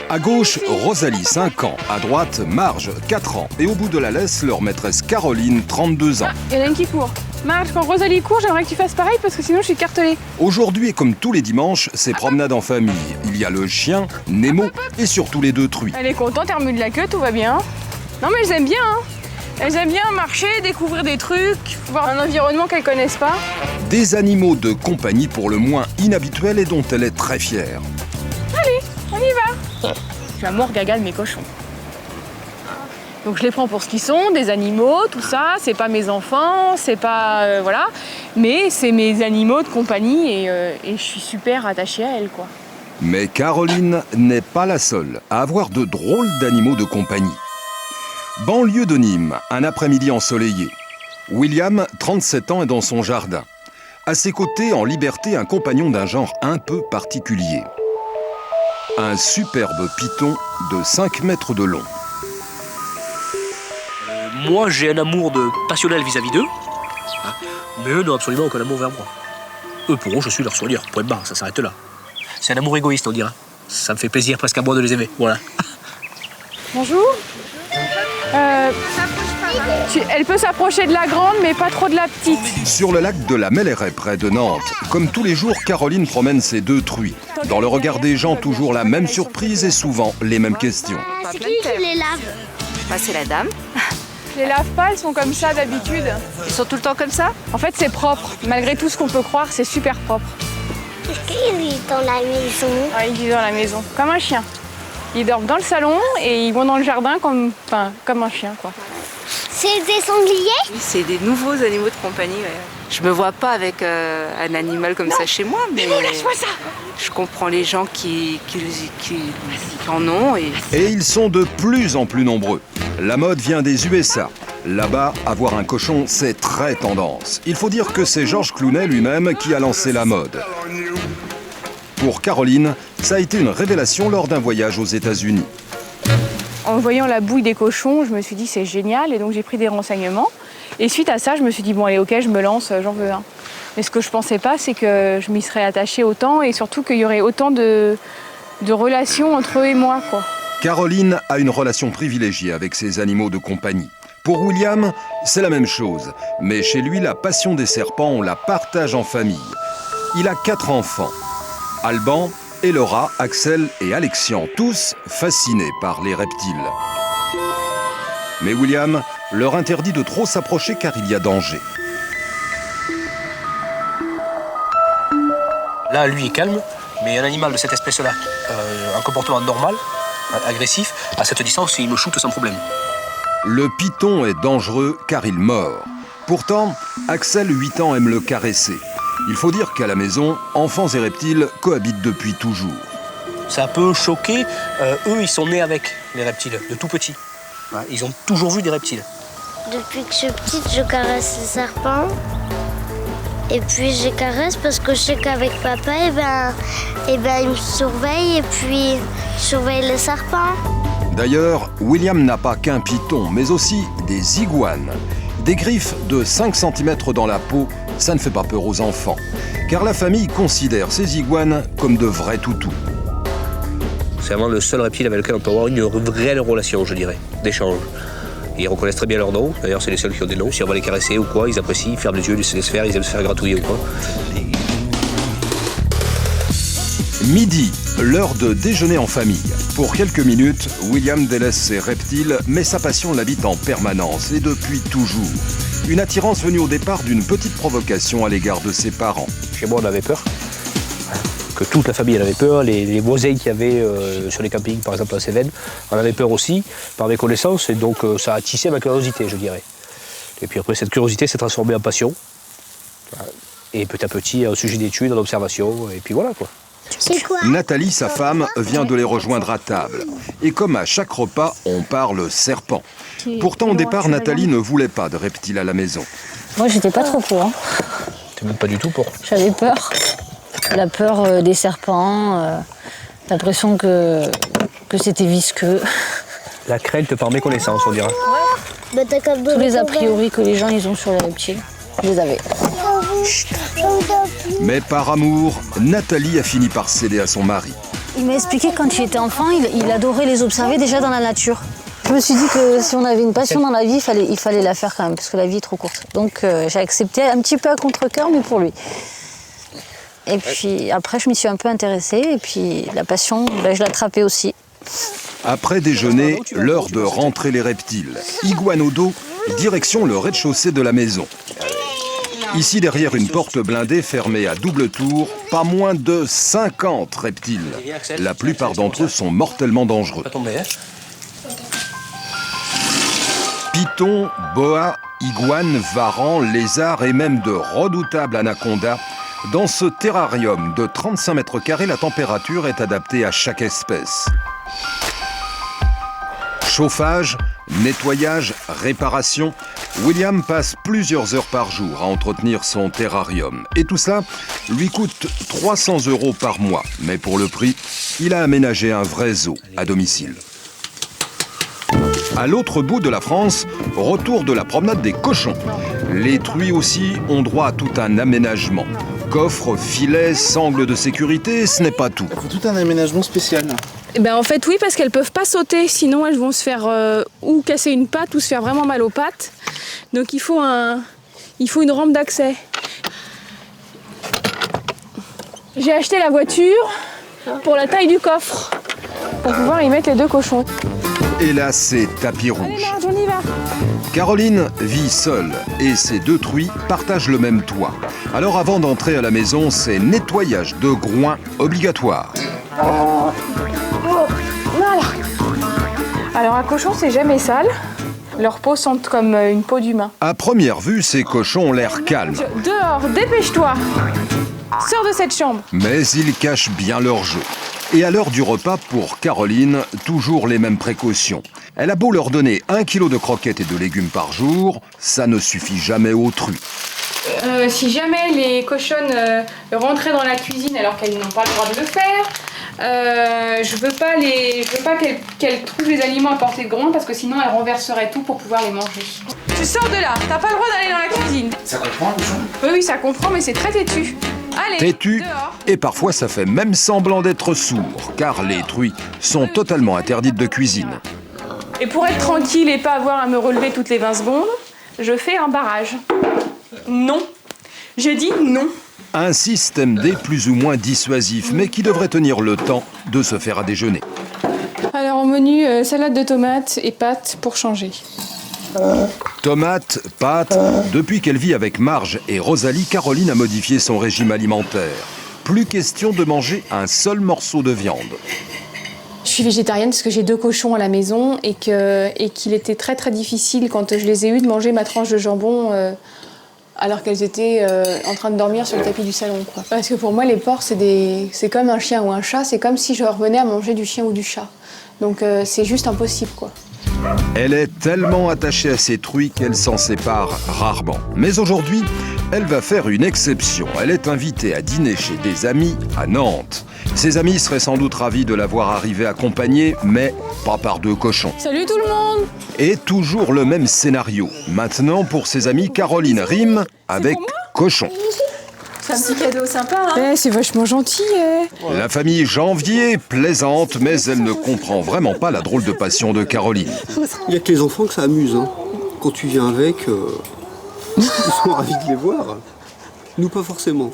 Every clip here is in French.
À gauche, Rosalie, 5 ans. À droite, Marge, 4 ans. Et au bout de la laisse, leur maîtresse Caroline, 32 ans. Il y en a une qui court. Marge, quand Rosalie court, j'aimerais que tu fasses pareil parce que sinon je suis cartelée. Aujourd'hui, et comme tous les dimanches, c'est promenade en famille. Il y a le chien, Nemo et surtout les 2 truies. Elle est contente, elle remue de la queue, tout va bien. Non mais elles aiment bien, hein. Elles aiment bien marcher, découvrir des trucs, voir un environnement qu'elles connaissent pas. Des animaux de compagnie pour le moins inhabituels et dont elle est très fière. Allez, on y va. Je suis à mort gaga de mes cochons. Donc je les prends pour ce qu'ils sont, des animaux, tout ça. C'est pas mes enfants, c'est pas... voilà. Mais c'est mes animaux de compagnie et je suis super attachée à elles, quoi. Mais Caroline n'est pas la seule à avoir de drôles d'animaux de compagnie. Banlieue de Nîmes, un après-midi ensoleillé. William, 37 ans, est dans son jardin. À ses côtés, en liberté, un compagnon d'un genre un peu particulier. Un superbe python de 5 mètres de long. Moi, j'ai un amour passionnel vis-à-vis d'eux, mais eux n'ont absolument aucun amour vers moi. Eux, pour eux, je suis leur sourire, point barre, ça s'arrête là. C'est un amour égoïste, on dirait. Ça me fait plaisir presque à moi de les aimer, voilà. Bonjour. Elle peut s'approcher de la grande, mais pas trop de la petite. Sur le lac de la Melleraie, près de Nantes, comme tous les jours, Caroline promène ses 2 truies. Dans le regard des gens, toujours la même surprise et souvent les mêmes questions. C'est qui les lave? C'est la dame. Les lave pas, elles sont comme ça d'habitude. Ils sont tout le temps comme ça? En fait, c'est propre. Malgré tout ce qu'on peut croire, c'est super propre. Est-ce qu'ils vivent dans la maison? Ouais, ils vivent dans la maison, comme un chien. Ils dorment dans le salon et ils vont dans le jardin comme un chien, quoi. C'est des sangliers? Oui, c'est des nouveaux animaux de compagnie. Ouais. Je me vois pas avec un animal comme ça chez moi, mais lâche-moi ça. Je comprends les gens qui en ont. Et ils sont de plus en plus nombreux. La mode vient des USA. Là-bas, avoir un cochon, c'est très tendance. Il faut dire que c'est Georges Clooney lui-même qui a lancé la mode. Pour Caroline, ça a été une révélation lors d'un voyage aux États-Unis. En voyant la bouille des cochons, je me suis dit c'est génial et donc j'ai pris des renseignements. Et suite à ça, je me suis dit bon allez ok, je me lance, j'en veux un. Mais ce que je pensais pas, c'est que je m'y serais attachée autant et surtout qu'il y aurait autant de relations entre eux et moi, quoi. Caroline a une relation privilégiée avec ses animaux de compagnie. Pour William, c'est la même chose. Mais chez lui, la passion des serpents, on la partage en famille. Il a 4 enfants. Alban, Elora, Axel et Alexian, tous fascinés par les reptiles. Mais William leur interdit de trop s'approcher car il y a danger. Là, lui est calme, mais un animal de cette espèce-là, un comportement normal, agressif, à cette distance, il me shoote sans problème. Le python est dangereux car il mord. Pourtant, Axel, 8 ans, aime le caresser. Il faut dire qu'à la maison, enfants et reptiles cohabitent depuis toujours. Ça peut choquer. Eux, ils sont nés avec les reptiles, de tout petits. Ils ont toujours vu des reptiles. Depuis que je suis petite, je caresse les serpents. Et puis je les caresse parce que je sais qu'avec papa, il me surveille et puis je surveille les serpents. D'ailleurs, William n'a pas qu'un python, mais aussi des iguanes. Des griffes de 5 cm dans la peau, ça ne fait pas peur aux enfants. Car la famille considère ces iguanes comme de vrais toutous. C'est vraiment le seul reptile avec lequel on peut avoir une réelle relation, je dirais, d'échange. Ils reconnaissent très bien leur nom. D'ailleurs, c'est les seuls qui ont des noms. Si on va les caresser ou quoi, ils apprécient, ils ferment les yeux, ils se laissent faire, ils aiment se faire gratouiller ou quoi. Midi, l'heure de déjeuner en famille. Pour quelques minutes, William délaisse ses reptiles, mais sa passion l'habite en permanence et depuis toujours. Une attirance venue au départ d'une petite provocation à l'égard de ses parents. Chez moi, on avait peur. Que toute la famille en avait peur. Les voisins qu'il y avait sur les campings, par exemple à Cévennes, en avaient peur aussi, par mes connaissances. Et donc, ça a tissé ma curiosité, je dirais. Et puis après, cette curiosité s'est transformée en passion. Et petit à petit, un sujet d'étude, en observation. Et puis voilà, quoi. C'est quoi? Nathalie, sa femme, vient de les rejoindre à table. Et comme à chaque repas, on parle serpent. Pourtant, au départ, Nathalie ne voulait pas de reptiles à la maison. Moi, j'étais pas trop pour. T'es même pas du tout pour. J'avais peur. La peur des serpents, l'impression que c'était visqueux. La crainte par méconnaissance, on dira. Bah, t'as qu'à Tous les a priori que les gens ils ont sur les reptiles, je les avais. Mais par amour, Nathalie a fini par céder à son mari. Il m'a expliqué quand il était enfant, il adorait les observer déjà dans la nature. Je me suis dit que si on avait une passion dans la vie, il fallait la faire quand même, parce que la vie est trop courte. Donc j'ai accepté un petit peu à contre-cœur, mais pour lui. Et puis après, je m'y suis un peu intéressée, et puis la passion, je l'ai attrapée aussi. Après déjeuner, l'heure de rentrer les reptiles. Iguane au dos, direction le rez-de-chaussée de la maison. Ici, derrière une porte blindée fermée à double tour, pas moins de 50 reptiles. La plupart d'entre eux sont mortellement dangereux. Pythons, boas, iguanes, varans, lézards et même de redoutables anacondas. Dans ce terrarium de 35 mètres carrés, la température est adaptée à chaque espèce. Chauffage, nettoyage, réparation, William passe plusieurs heures par jour à entretenir son terrarium. Et tout ça lui coûte 300 € par mois. Mais pour le prix, il a aménagé un vrai zoo à domicile. À l'autre bout de la France, retour de la promenade des cochons. Les truies aussi ont droit à tout un aménagement. Coffre, filets, sangles de sécurité, ce n'est pas tout. Il faut tout un aménagement spécial. En fait oui, parce qu'elles peuvent pas sauter, sinon elles vont se faire ou casser une patte ou se faire vraiment mal aux pattes. Donc il faut une rampe d'accès. J'ai acheté la voiture pour la taille du coffre, pour pouvoir y mettre les 2 cochons. Et là, c'est tapis rouge. Allez Marge, on y va. Caroline vit seule et ses 2 truies partagent le même toit. Alors avant d'entrer à la maison, c'est nettoyage de groin obligatoire. Voilà. Alors un cochon, c'est jamais sale. Leur peau sent comme une peau d'humain. À première vue, ces cochons ont l'air calmes. Dehors, dépêche-toi. Sors de cette chambre. Mais ils cachent bien leur jeu. Et à l'heure du repas, pour Caroline, toujours les mêmes précautions. Elle a beau leur donner 1 kilo de croquettes et de légumes par jour, ça ne suffit jamais aux truies. Si jamais les cochonnes rentraient dans la cuisine alors qu'elles n'ont pas le droit de le faire, je veux pas qu'elles trouvent les aliments à portée de groin parce que sinon elles renverseraient tout pour pouvoir les manger. Tu sors de là, t'as pas le droit d'aller dans la cuisine. Ça comprend, le cochon ? Oui, ça comprend, mais c'est très têtu. Allez, Têtu, dehors. et parfois ça fait même semblant d'être sourd, car les truies sont totalement interdites de cuisine. Et pour être tranquille et pas avoir à me relever toutes les 20 secondes, je fais un barrage. Non. Je dis non. Un système D plus ou moins dissuasif, mais qui devrait tenir le temps de se faire à déjeuner. Alors au menu, salade de tomates et pâtes pour changer. Tomates, pâtes, depuis qu'elle vit avec Marge et Rosalie, Caroline a modifié son régime alimentaire. Plus question de manger un seul morceau de viande. Je suis végétarienne parce que j'ai 2 cochons à la maison et qu'il était très très difficile quand je les ai eus de manger ma tranche de jambon alors qu'elles étaient en train de dormir sur le tapis du salon, quoi. Parce que pour moi les porcs c'est comme un chien ou un chat, c'est comme si je revenais à manger du chien ou du chat. Donc c'est juste impossible, quoi. Elle est tellement attachée à ses truies qu'elle s'en sépare rarement. Mais aujourd'hui, elle va faire une exception. Elle est invitée à dîner chez des amis à Nantes. Ses amis seraient sans doute ravis de la voir arriver accompagnée, mais pas par 2 cochons. Salut tout le monde! Et toujours le même scénario. Maintenant, pour ses amis, Caroline rime avec cochon. C'est un petit cadeau sympa, hein? C'est vachement gentil, La famille Janvier plaisante, mais elle ne comprend vraiment pas la drôle de passion de Caroline. Il n'y a que les enfants que ça amuse. Hein. Quand tu viens avec, ils sont ravis de les voir. Nous, pas forcément.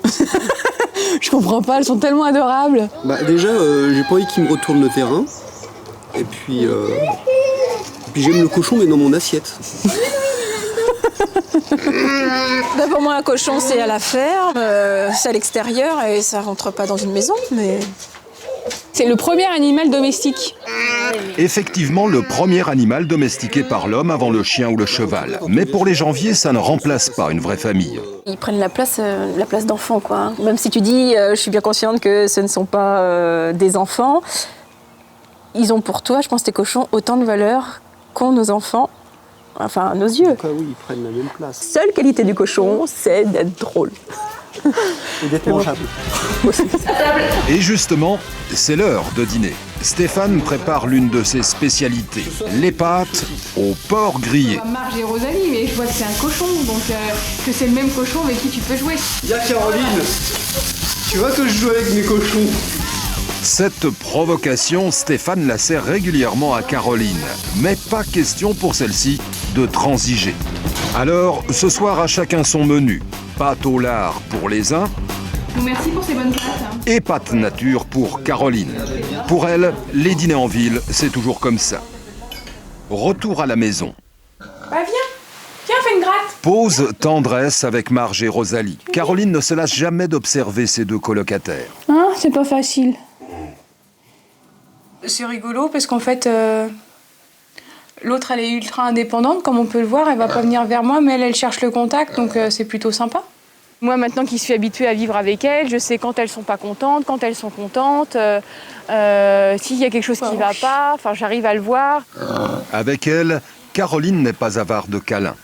Je comprends pas, elles sont tellement adorables. Déjà, j'ai pas envie qu'ils me retournent le terrain. Et puis j'aime le cochon, mais dans mon assiette. Pour moi, un cochon, c'est à la ferme, c'est à l'extérieur et ça rentre pas dans une maison, mais... C'est le premier animal domestique. Effectivement, le premier animal domestiqué par l'homme avant le chien ou le cheval. Mais pour les Janvier, ça ne remplace pas une vraie famille. Ils prennent la place d'enfants, quoi. Même si tu dis, je suis bien consciente que ce ne sont pas des enfants, ils ont pour toi, je pense, tes cochons, autant de valeur qu'ont nos enfants. Enfin, à nos yeux. Donc, oui, ils prennent la même place. Seule qualité du cochon, c'est d'être drôle. Et d'être mangeable. Et justement, c'est l'heure de dîner. Stéphane prépare l'une de ses spécialités, les pâtes au porc grillé. Marge et Rosalie, mais je vois que c'est un cochon, donc que c'est le même cochon avec qui tu peux jouer. Y'a Caroline, tu vois que je joue avec mes cochons. Cette provocation, Stéphane la sert régulièrement à Caroline. Mais pas question pour celle-ci de transiger. Alors, ce soir, à chacun son menu. Pâte au lard pour les uns. Merci pour ces bonnes pâtes. Et pâte nature pour Caroline. Pour elle, les dîners en ville, c'est toujours comme ça. Retour à la maison. Bah viens, fais une gratte. Pause tendresse avec Marge et Rosalie. Caroline ne se lasse jamais d'observer ses deux colocataires. Hein, c'est pas facile. C'est rigolo parce qu'en fait, l'autre elle est ultra indépendante, comme on peut le voir, elle va pas venir vers moi, mais elle cherche le contact, donc c'est plutôt sympa. Moi maintenant qui suis habituée à vivre avec elle, je sais quand elles sont pas contentes, quand elles sont contentes, s'il y a quelque chose qui va pas, enfin j'arrive à le voir. Avec elle, Caroline n'est pas avare de câlins.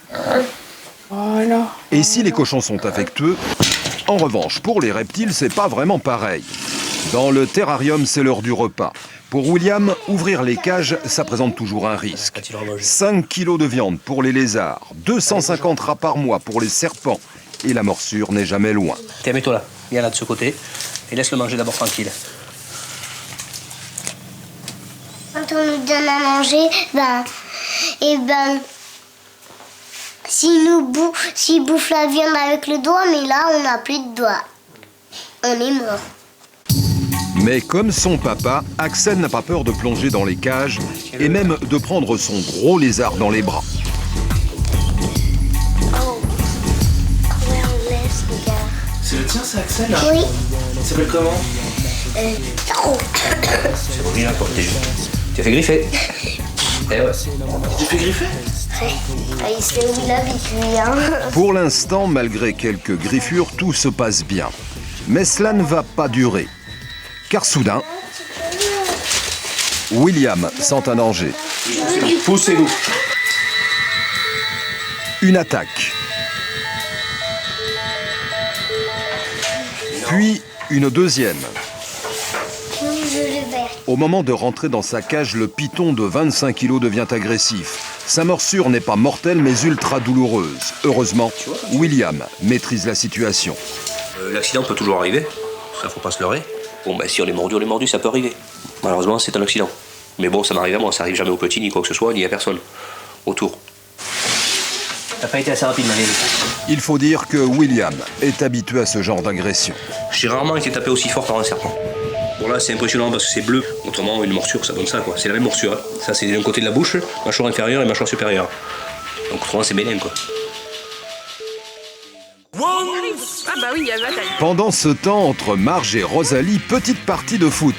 Voilà. Et si les cochons sont affectueux, en revanche, pour les reptiles, c'est pas vraiment pareil. Dans le terrarium, c'est l'heure du repas. Pour William, ouvrir les cages, ça présente toujours un risque. 5 kilos de viande pour les lézards, 250 rats par mois pour les serpents. Et la morsure n'est jamais loin. Tiens, mets-toi là, viens là de ce côté, et laisse-le manger d'abord tranquille. Quand on nous donne à manger, s'il bouffe la viande avec le doigt, mais là, on n'a plus de doigt. On est mort. Mais comme son papa, Axel n'a pas peur de plonger dans les cages et même de prendre son gros lézard dans les bras. C'est le tien, ça, Axel? Oui. Il s'appelle comment? Trop. C'est bon, viens, tu as fait griffer. Eh ouais. Tu fais griffer? Il sait où il habite, lui, hein. Pour l'instant, malgré quelques griffures, tout se passe bien. Mais cela ne va pas durer. Car soudain, William sent un danger. Poussez-vous. Une attaque. Puis une deuxième. Au moment de rentrer dans sa cage, le python de 25 kilos devient agressif. Sa morsure n'est pas mortelle, mais ultra douloureuse. Heureusement, William maîtrise la situation. L'accident peut toujours arriver, ça faut pas se leurrer. Bon, ben si on est mordu, ça peut arriver. Malheureusement, c'est un accident. Mais bon, ça m'arrive à moi, ça arrive jamais au petit, ni quoi que ce soit, ni à personne autour. T'as pas été assez rapide, ma vieille. Il faut dire que William est habitué à ce genre d'agression. J'ai rarement été tapé aussi fort par un serpent. Bon là, c'est impressionnant parce que c'est bleu. Autrement, une morsure, ça donne ça, quoi. C'est la même morsure. Hein. Ça, c'est d'un côté de la bouche, mâchoire inférieure et mâchoire supérieure. Donc autrement, c'est bénin, quoi. Ah bah oui, il y a bataille. Pendant ce temps, entre Marge et Rosalie, petite partie de foot.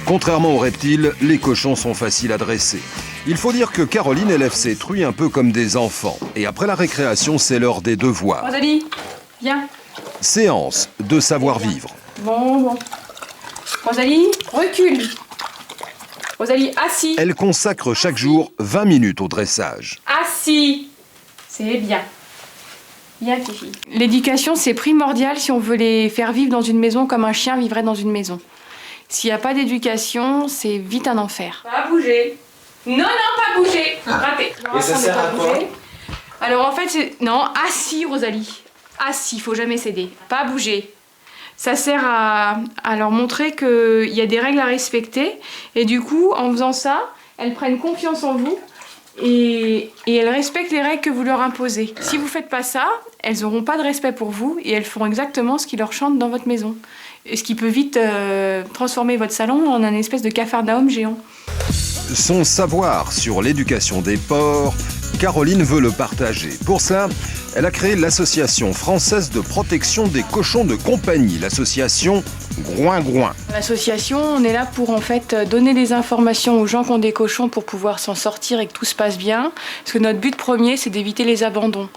Contrairement aux reptiles, les cochons sont faciles à dresser. Il faut dire que Caroline élève ses truies un peu comme des enfants. Et après la récréation, c'est l'heure des devoirs. Rosalie, viens. Séance de savoir-vivre. Bon. Rosalie, recule. Rosalie, assis. Elle consacre chaque jour 20 minutes au dressage. Assis. C'est bien. Bien, Fifi. L'éducation, c'est primordial si on veut les faire vivre dans une maison comme un chien vivrait dans une maison. S'il n'y a pas d'éducation, c'est vite un enfer. Pas bouger. Non, pas bouger. Raté. Et ça sert à quoi? Alors en fait, c'est... Non, assis, Rosalie. Assis, faut jamais céder. Pas bouger. Ça sert à leur montrer qu'il y a des règles à respecter. Et du coup, en faisant ça, elles prennent confiance en vous. Et elles respectent les règles que vous leur imposez. Si vous ne faites pas ça, elles n'auront pas de respect pour vous et elles feront exactement ce qui leur chante dans votre maison. Et ce qui peut vite transformer votre salon en un espèce de capharnaüm géant. Son savoir sur l'éducation des porcs, Caroline veut le partager. Pour ça, elle a créé l'association française de protection des cochons de compagnie, l'association Groin-Groin. L'association, on est là pour en fait donner des informations aux gens qui ont des cochons pour pouvoir s'en sortir et que tout se passe bien. Parce que notre but premier, c'est d'éviter les abandons.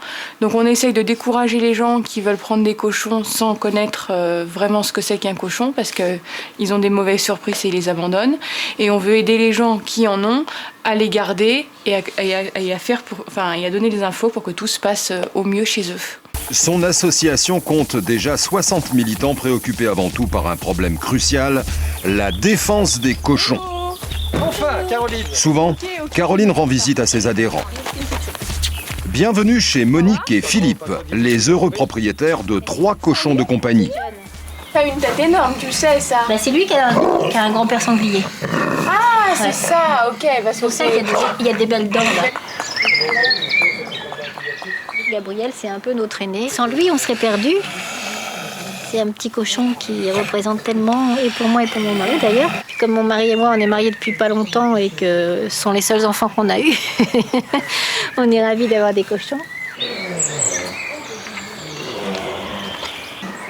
Donc on essaye de décourager les gens qui veulent prendre des cochons sans connaître vraiment ce que c'est qu'un cochon, parce qu'ils ont des mauvaises surprises et ils les abandonnent. Et on veut aider les gens qui en ont à les garder et à donner des infos pour que tout se passe au mieux chez eux. Son association compte déjà 60 militants préoccupés avant tout par un problème crucial, la défense des cochons. Enfin, Caroline. Souvent, Caroline rend visite à ses adhérents. Bienvenue chez Monique et Philippe, les heureux propriétaires de 3 cochons de compagnie. T'as une tête énorme, tu le sais ça. Bah, c'est lui qui a un grand père sanglier. Ah, c'est Ouais. ça, ok. Parce C'est pour ça qu'il y a des belles dents là. Gabriel, c'est un peu notre aîné. Sans lui, on serait perdu. C'est un petit cochon qui représente tellement, et pour moi et pour mon mari d'ailleurs. Puis comme mon mari et moi, on est mariés depuis pas longtemps et que ce sont les seuls enfants qu'on a eus, on est ravis d'avoir des cochons.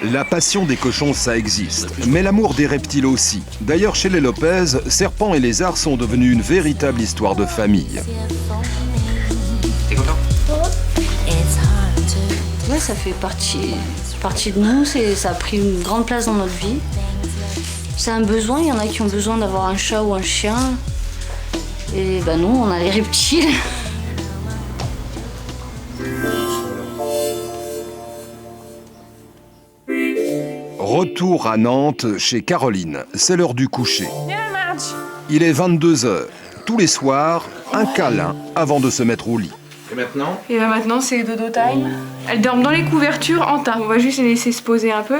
La passion des cochons, ça existe, mais l'amour des reptiles aussi. D'ailleurs, chez les Lopez, serpents et lézards sont devenus une véritable histoire de famille. T'es content? Ouais, ça fait partie de nous, ça a pris une grande place dans notre vie. C'est un besoin, il y en a qui ont besoin d'avoir un chat ou un chien. Et ben nous, on a les reptiles. Retour à Nantes chez Caroline, c'est l'heure du coucher. Viens, Marge. Il est 22h. Tous les soirs, un câlin avant de se mettre au lit. Et maintenant? Et maintenant, c'est dodo time. Elles dorment dans les couvertures en tas. On va juste les laisser se poser un peu.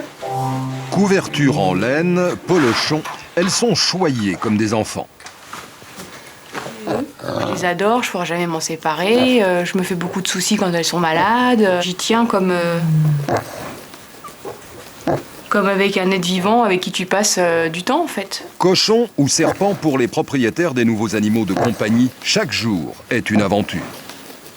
Couverture en laine, polochon, elles sont choyées comme des enfants. Je les adore, je pourrais jamais m'en séparer. Je me fais beaucoup de soucis quand elles sont malades. J'y tiens comme avec un être vivant avec qui tu passes du temps en fait. Cochon ou serpent pour les propriétaires des nouveaux animaux de compagnie, chaque jour est une aventure.